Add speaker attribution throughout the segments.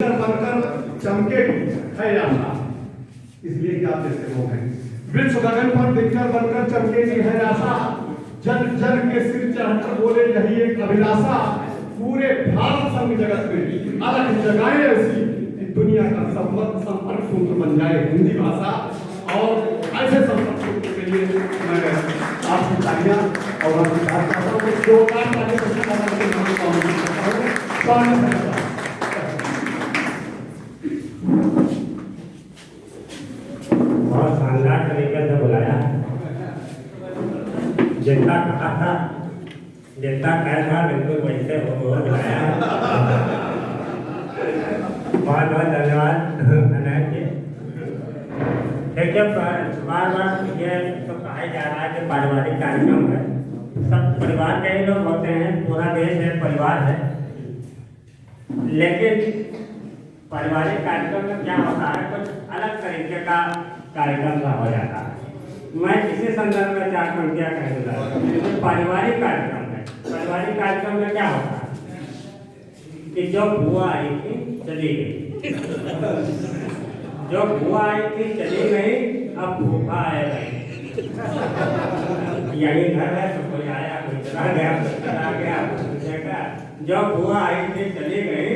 Speaker 1: बिककर बनकर चमकेगी है आशा, इसलिए क्या देते वो हैं। वृक्ष गगन पर बिककर बनकर चमकेगी है आशा, जन जन के सिर चढ़कर बोले यही एक अभिलाषा, पूरे भारत संग जगत में अलग जगाए ऐसी कि दुनिया का संपर्क सूत्र बन जाए हिंदी भाषा। और ऐसे संपर्क सूत्र के लिए मैं आपकी तालियां और आपकी बात करता हूँ, जो काम करने
Speaker 2: बहुत शानदार तरीके से बुलाया। जनता कहा था, जनता कहा था बिल्कुल वैसे हो बुलाया। बहुत बहुत धन्यवाद अनायत जी। देखिए बार बार ये तो कहा जा रहा है कि पारिवारिक कार्यक्रम है, सब परिवार के ही लोग होते हैं, पूरा देश एक परिवार है। लेकिन पारिवारिक कार्यक्रम में क्या होता है, कुछ अलग तरीके का कार्यक्रम का हो जाता है। मैं इसी संदर्भ में 4 पंक्तियां कहने जा रहा हूँ। पारिवारिक कार्यक्रम है, पारिवारिक कार्यक्रम में क्या होता है कि जो बुआ आई थी चली गई, जो बुआ आई थी चली गई, अब फूफा आएगा। यही घर है तो कोई आया, कोई चला गया, कोई चला गया, देखा। जो बुआ आई थी चली गई,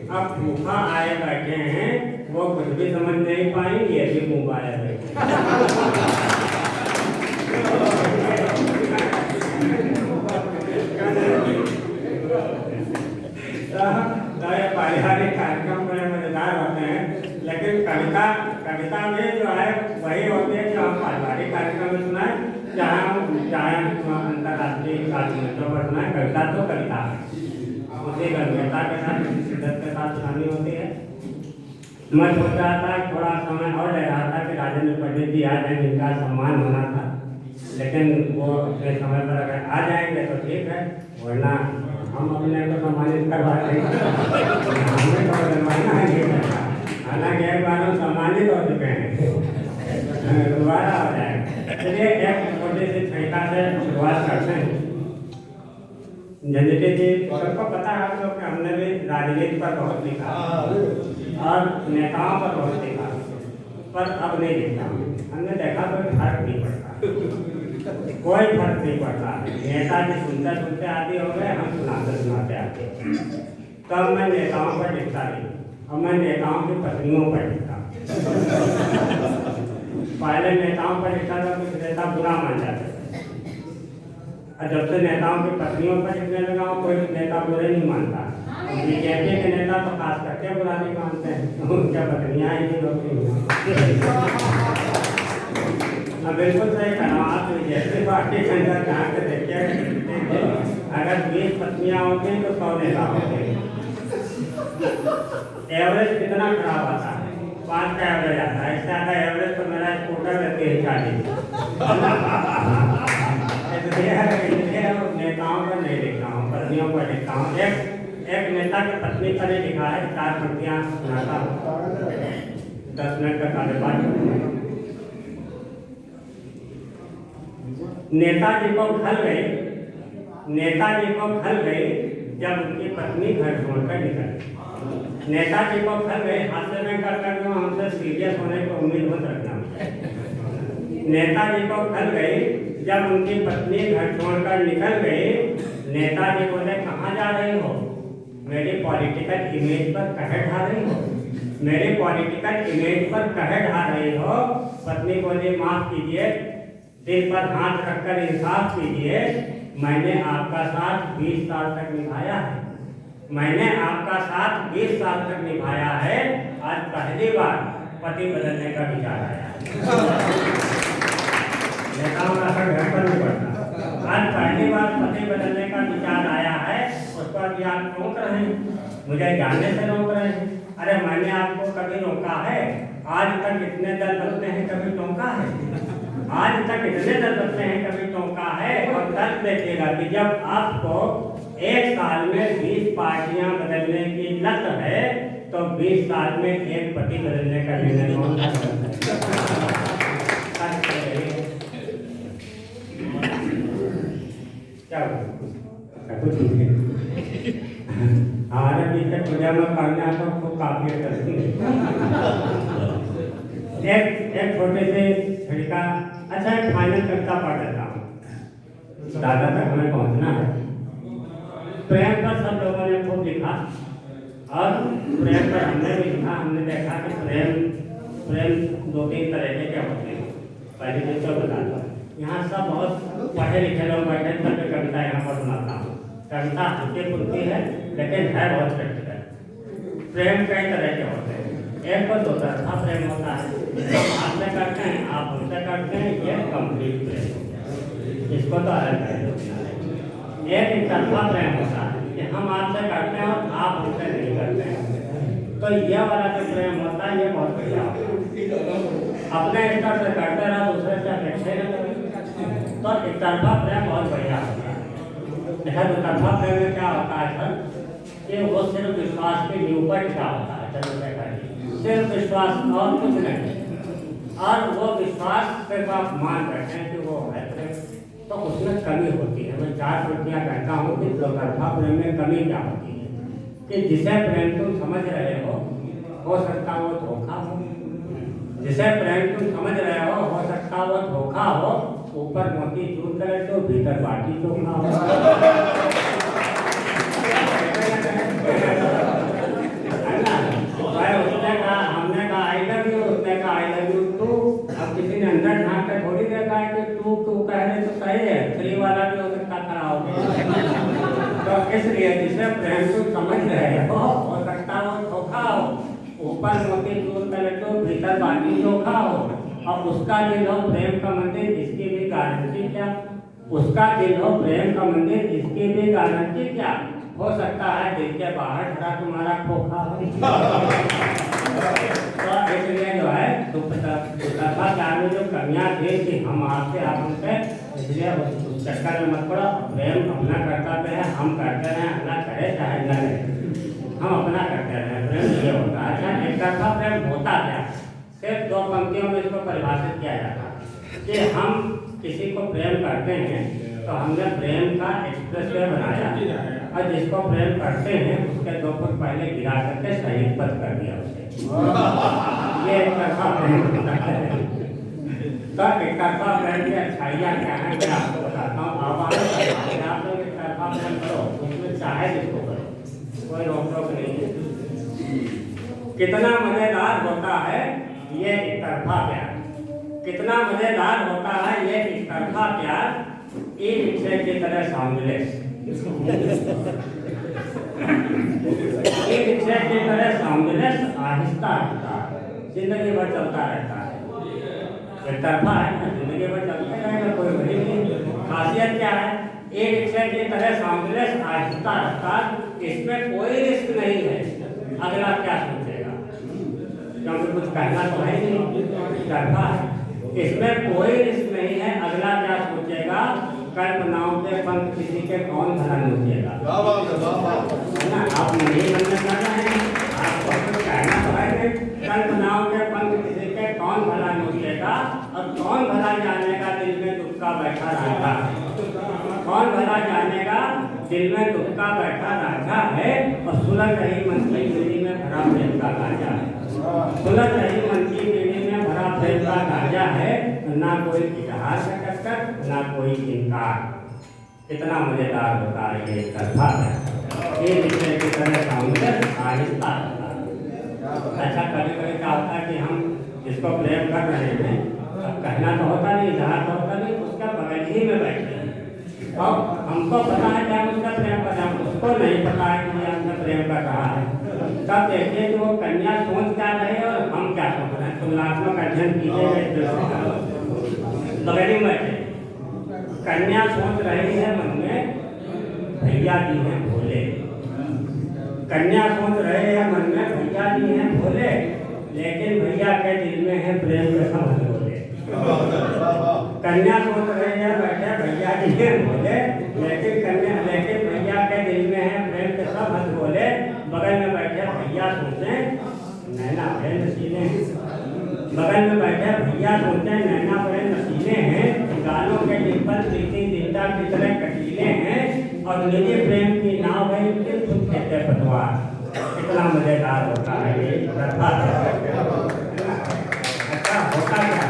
Speaker 2: अब फूफा आए बैठे हैं, वो कुछ भी समझ नहीं पाएंगे, ये भी मुँह आए बैठे। पारिवारिक कार्यक्रम बड़े मजेदार होते हैं, लेकिन कविता में जो है वही होते हैं जो हम पारिवारिक कार्यक्रम में सुनाए, चाहे अंतर्राष्ट्रीय कार्यक्रमों पर सुनाए। कविता तो कविता है, उसी गंभीरता के साथ, शिद्दत के साथ सुनानी होती है। मैं सोच रहा था थोड़ा समय और ले रहा था कि राजेंद्र पंडित जी आ जाए, जिनका सम्मान होना था, लेकिन वो अपने समय पर अगर आ जाएंगे तो ठीक है, वरना हम अपने को सम्मानित करवा देंगे। हमें तो बनवाना है, हालांकि एक बार हम सम्मानित हो चुके हैं, दोबारा हो जाएगा। चलिए एक छोटे से छविता से शुरुआत करते हैं। झंझटे जी, सबको पता है आप लोग कि हमने भी राजनीति पर बहुत लिखा और नेताओं पर बहुत लिखा, पर अब नहीं लिखा। हमने देखा तो फर्क नहीं पड़ता, कोई फर्क नहीं पड़ता। नेता जी सुनते सुनते आदि हो गए, हम सुनाते सुनाते आते। तब मैं नेताओं पर लिखता नहीं, अब मैं नेताओं की पत्नियों पर लिखता। पहले नेताओं पर लिखता था, कुछ नेता बुरा मान जाते थे, और जब से नेताओं की पत्नियों पर लिखने लगा हूँ, कोई नेता बुरे नहीं मानता। बीजेपी के नेता तो खास करके बुरा नहीं मानते हैं, उनकी पत्नियां ही नहीं होती। बिल्कुल सही कहा आप, बीजेपी पार्टी के अंदर जहाँ के देखिए, अगर 20 पत्नियां होती तो 100 नेता होते। एवरेज कितना खराब आता है, 5 का एवरेज आता है, इससे ज़्यादा एवरेज तो मेरा स्कूटर रहती है 40। नेताओं पर नहीं लिखता हूँ, पत्नियों पर लिखता हूँ। एक नेता की पत्नी पर ही लिखा है, 4 पंक्तियाँ सुनाता हूँ, 10 मिनट का कार्यक्रम। नेताजी को खल गई, नेताजी को खल गई जब उनकी पत्नी घर छोड़कर निकली। नेताजी को खल गई, हास्य में कर हमसे सीरियस होने की उम्मीद मत रखना। नेताजी को खल गई जब उनकी पत्नी घर छोड़कर निकल गई। नेताजी बोले कहाँ जा रही हो, मेरी पॉलिटिकल इमेज पर कहर ढा रही हो, मेरी पॉलिटिकल इमेज पर कहर ढा रही हो। पत्नी बोली माफ कीजिए, दिल पर हाथ रखकर इंसाफ कीजिए, मैंने आपका साथ 20 साल तक निभाया है, मैंने आपका साथ 20 साल तक निभाया है, आज पहली बार पति बदलने का विचार आया। नेताओं का असर घर पर नहीं पड़ता। आज पहली बार पति बदलने का विचार आया है, उस पर भी आप रोक रहे हैं, मुझे जानने से रोक रहे हैं। अरे मैंने आपको कभी रोका है? आज तक इतने दल बनते हैं, कभी टोका है? आज तक इतने दल बनते हैं, कभी टोका है? और दर्द देखिएगा कि जब आपको 1 साल में 20 पार्टियां बदलने की लत है, तो 20 साल में एक पति बदलने का निर्णय कौन सा क्या हमारे पीछे पूजा में करना तो खूब काफी करती है। एक छोटे से छिड़का। अच्छा, एक फाइनल कविता पढ़ लेता हूँ, दादा तक हमें पहुँचना है। प्रेम पर सब लोगों ने खूब लिखा और प्रेम पर हमने भी लिखा। हमने देखा कि प्रेम 2-3 तरह के होते हैं। पहले दिन तो बताता हूँ, यहाँ सब बहुत पढ़े लिखे लोग बैठे, तब कविता यहाँ पर सुनाता हूँ। कविता हल्की फुल्की है लेकिन है बहुत प्रैक्टिकल। प्रेम कई तरह के होते हैं। एक तो 2 तरफा प्रेम होता है, हम आपसे करते हैं, आप हमसे करते हैं, ये कंप्लीट प्रेम हो गया, इसको तो अलग कर दो। एक तरफा प्रेम होता है कि हम आपसे करते हैं और आप हमसे नहीं करते हैं, तो ये वाला जो प्रेम होता है ये बहुत बढ़िया होता है। अपने स्तर से करते रहो, दूसरे से अपेक्षा न करें, तो एक तरफा प्रेम बहुत बढ़िया होता है। देखा, 2 तरफा प्रेम में क्या होता है सर, कि वो सिर्फ विश्वास के ऊपर टिका होता है। चलो देखा, सिर्फ विश्वास और कुछ नहीं, और वो विश्वास सिर्फ आप मान बैठे हैं कि वो है प्रेम, तो उसमें कमी होती है। मैं 4 प्रतियाँ कहता हूँ कि 2 तरफा प्रेम में कमी क्या होती है, कि जिसे प्रेम तुम समझ रहे हो सकता वो धोखा हो। जिसे प्रेम तुम समझ रहे हो सकता वो धोखा हो। ऊपर मोती चूर करे तो भीतर बाटी चोखा हो। हमने कहा आई लव यू, उसने कहा आई लव यू टू। अब किसी ने अंदर झांक कर थोड़ी देखा है कि तू कह रहे तो सही है, 3 वाला भी हो सकता खड़ा हो। तो इसलिए जिसे प्रेम तुम समझ रहे हो सकता वो धोखा हो। ऊपर मोती चूर करे तो भीतर बाटी चोखा हो। अब उसका दिल हो प्रेम का मंदिर, इसकी भी गारंटी क्या। उसका दिल हो प्रेम का मंदिर, इसकी भी गारंटी क्या। हो सकता है दिल के बाहर खड़ा तुम्हारा खोखा हो। तो इसलिए जो है तरफा प्यार में जो कमियां थी कि हम आपसे आप हमसे, इसलिए उस चक्कर में मत पड़ो। प्रेम अपना कर्तव्य है, हम करते रहे, अल्लाह करे चाहे न करे, हम अपना करते रहे। प्रेम ये होता है। अच्छा, एक तरफा प्रेम होता क्या, सिर्फ 2 पंक्तियों में इसको परिभाषित किया जाता है कि हम किसी को प्रेम करते हैं तो हमने प्रेम का एक्सप्रेसवे बनाया, और जिसको प्रेम करते हैं उसके 2 फुट पहले गिरा करके शहीद पद कर दिया उसे। ये एक तरफा प्रेम होता है। तो एक तरफा प्रेम की अच्छाइयाँ क्या है मैं आपको बताता हूँ। आप लोग एक तरफा प्रेम करो, उसमें चाहे जिसको करो, कोई रोक टोक नहीं है। कितना मजेदार होता है ये एक तरफा प्यार, कितना मजेदार होता है ये एक तरफा प्यार। ई रिक्शे की तरह साउंडलेस, ई रिक्शे की तरह साउंडलेस, आहिस्ता आहिस्ता जिंदगी भर चलता रहता है। एक तरफा है ना, जिंदगी भर चलते रहेगा, कोई बड़ी नहीं। खासियत क्या है, ई रिक्शे की तरह साउंडलेस, आहिस्ता आहिस्ता, इसमें कोई रिस्क नहीं है। अगला क्या सोचेगा, क्योंकि कुछ कहना तो है नहीं, तरफा है, इसमें कोई रिस्क नहीं है। अगला क्या सोचेगा, कल्पनाओं के पंख किसी के कौन भला नोचेगा, है ना। आप नहीं बनना कर रहे हैं, आपको कुछ कहना तो है नहीं। कल्पनाओं के पंख किसी के कौन भला नोचेगा, और कौन भला जानेगा दिल में दुखका बैठा राजा, कौन भला जानेगा दिल में दुखका बैठा राजा है। और सुलग रही मन की पीढ़ी में भरा प्रेम का राजा है, सुलग रही मन की पीढ़ी में भरा प्रेम का राजा है। ना कोई इजहार का टक्कर, ना कोई इनकार। कितना मजेदार होता है ये तरफा है। ये रिश्ते की तरह साउंडलेस, आहिस्ता होता है। अच्छा, कभी कभी क्या होता है कि हम जिसको प्रेम कर रहे हैं, अब कहना तो होता नहीं, इजहार तो होता नहीं, उसका बगल ही में बैठे हैं, और हमको पता है कि हम उसका प्रेम कर रहे हैं, उसको नहीं पता है कि हमने प्रेम कर रहा है। तब देखिए कि वो कन्या सोच क्या रहे और हम क्या सोच रहे हैं। तुलनात्मक अध्ययन कीजिए। बगल में बैठे कन्या सोच रही है मन में, भैया जी हैं भोले। कन्या सोच रहे हैं मन में, भैया जी हैं भोले, लेकिन भैया के दिल में है प्रेम के सब भोले। कन्या सोच रहे हैं बैठे भैया जी हैं भोले, लेकिन भैया के दिल में है प्रेम के सब भोले। बगल में बैठे भैया सोचे नैना बड़े नशीले हैं, बगल में बैठे भैया सोचे नैना बड़े नशीले हैं, गालों के डिंपल प्रीति दिलदार की तरह कटीले हैं, और निजी प्रेम की नाव है देते फतवा, कितना मजेदार होता है ये प्रथा। अच्छा होता क्या